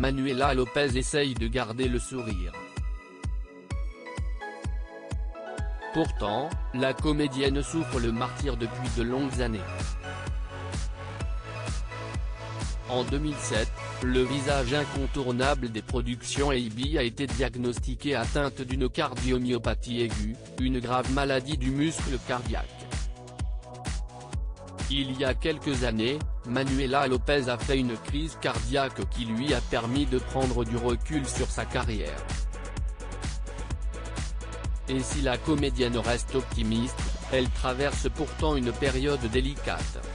Manuela Lopez essaye de garder le sourire. Pourtant, la comédienne souffre le martyre depuis de longues années. En 2007, le visage incontournable des productions AB a été diagnostiqué atteinte d'une cardiomyopathie aiguë, une grave maladie du muscle cardiaque. Il y a quelques années, Manuela Lopez a fait une crise cardiaque qui lui a permis de prendre du recul sur sa carrière. Et si la comédienne reste optimiste, elle traverse pourtant une période délicate.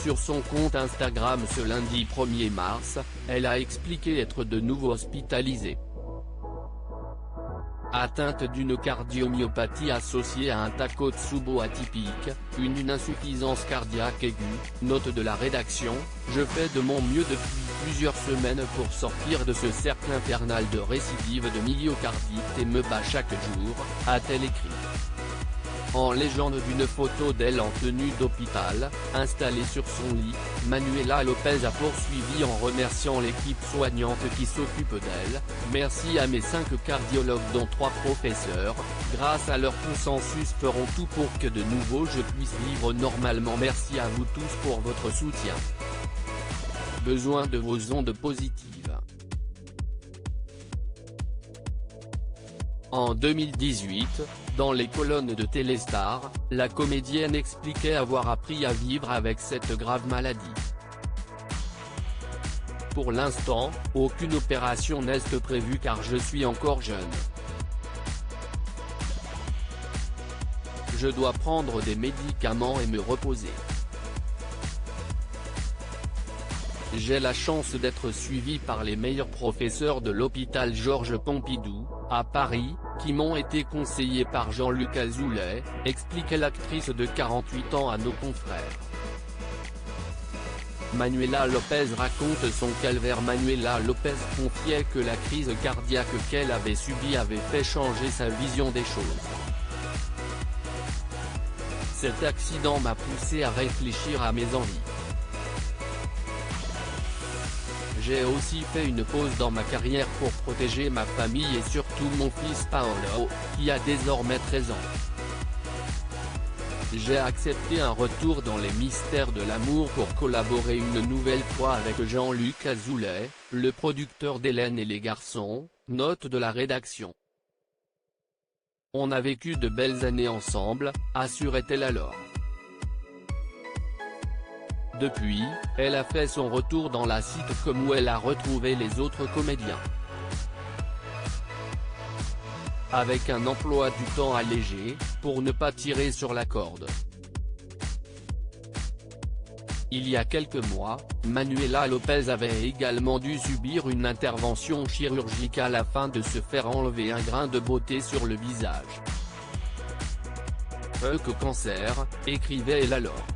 Sur son compte Instagram ce lundi 1er mars, elle a expliqué être de nouveau hospitalisée. Atteinte d'une cardiomyopathie associée à un Takotsubo atypique, une insuffisance cardiaque aiguë, note de la rédaction, je fais de mon mieux depuis plusieurs semaines pour sortir de ce cercle infernal de récidive de myocardite et me bats chaque jour, a-t-elle écrit. En légende d'une photo d'elle en tenue d'hôpital, installée sur son lit, Manuela Lopez a poursuivi en remerciant l'équipe soignante qui s'occupe d'elle. Merci à mes 5 cardiologues dont 3 professeurs, grâce à leur consensus feront tout pour que de nouveau je puisse vivre normalement. Merci à vous tous pour votre soutien. Besoin de vos ondes positives. En 2018, dans les colonnes de Téléstar, la comédienne expliquait avoir appris à vivre avec cette grave maladie. Pour l'instant, aucune opération n'est prévue car je suis encore jeune. Je dois prendre des médicaments et me reposer. J'ai la chance d'être suivi par les meilleurs professeurs de l'hôpital Georges Pompidou, à Paris, qui m'ont été conseillés par Jean-Luc Azoulay, expliquait l'actrice de 48 ans à nos confrères. Manuela Lopez raconte son calvaire. Manuela Lopez confiait que la crise cardiaque qu'elle avait subie avait fait changer sa vision des choses. Cet accident m'a poussé à réfléchir à mes envies. J'ai aussi fait une pause dans ma carrière pour protéger ma famille et surtout mon fils Paolo, qui a désormais 13 ans. J'ai accepté un retour dans les mystères de l'amour pour collaborer une nouvelle fois avec Jean-Luc Azoulay, le producteur d'Hélène et les garçons, note de la rédaction. On a vécu de belles années ensemble, assurait-elle alors. Depuis, elle a fait son retour dans la sitcom où elle a retrouvé les autres comédiens. Avec un emploi du temps allégé, pour ne pas tirer sur la corde. Il y a quelques mois, Manuela Lopez avait également dû subir une intervention chirurgicale afin de se faire enlever un grain de beauté sur le visage. Que cancer, écrivait-elle alors.